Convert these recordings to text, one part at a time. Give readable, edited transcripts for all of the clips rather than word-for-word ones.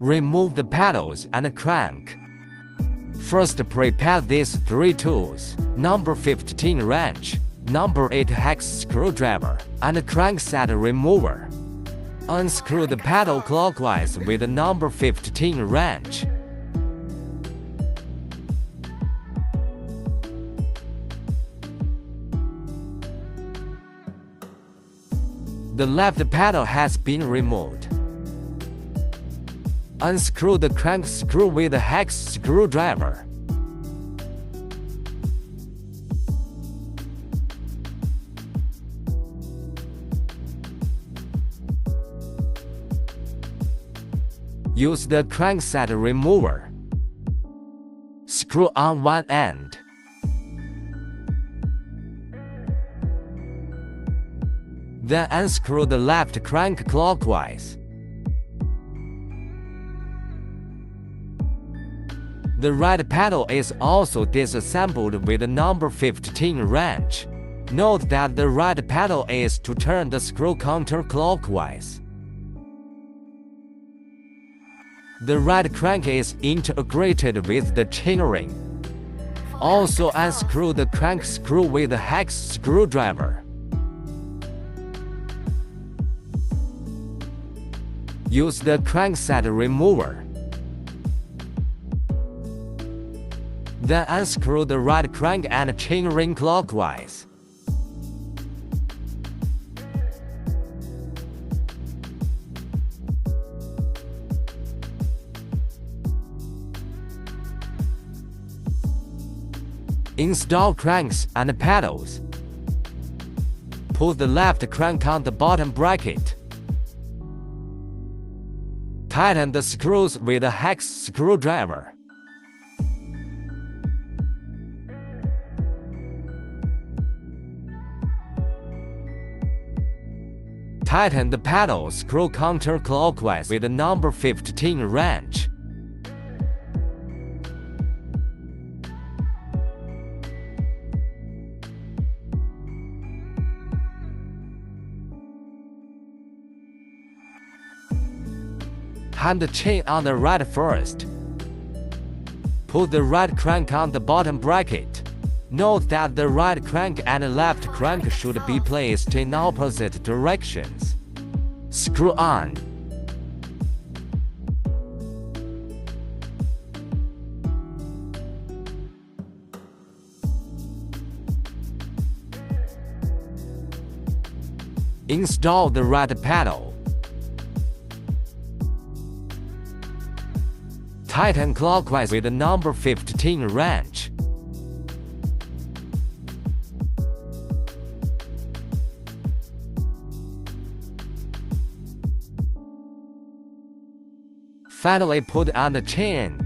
Remove the pedals and crank. First prepare these 3 tools: number 15 wrench, number 8 hex screwdriver, and crankset remover. Unscrew the pedal clockwise with the number 15 wrench. The left pedal has been removed. Unscrew the crank screw with a hex screwdriver. Use the crankset remover. Screw on one end. Then unscrew the left crank clockwise. The right pedal is also disassembled with the number 15 wrench. Note that the right pedal is to turn the screw counterclockwise. The right crank is integrated with the chainring. Also unscrew the crank screw with a hex screwdriver. Use the crankset remover. Then unscrew the right crank and chainring clockwise. Install cranks and pedals. Put the left crank on the bottom bracket. Tighten the screws with a hex screwdriver. Tighten the pedal screw counterclockwise with the number 15 wrench. Hand the chain on the right first. Put the right crank on the bottom bracket. Note that the right crank and left crank should be placed in opposite directions. Screw on. Install the right pedal. Tighten clockwise with the number 15 wrench. Finally put on the chain.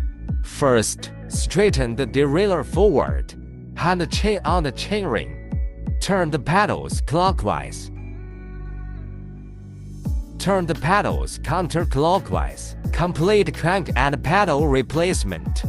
First, straighten the derailleur forward. Hand the chain on the chainring. Turn the pedals clockwise. Turn the pedals counterclockwise. Complete crank and pedal replacement.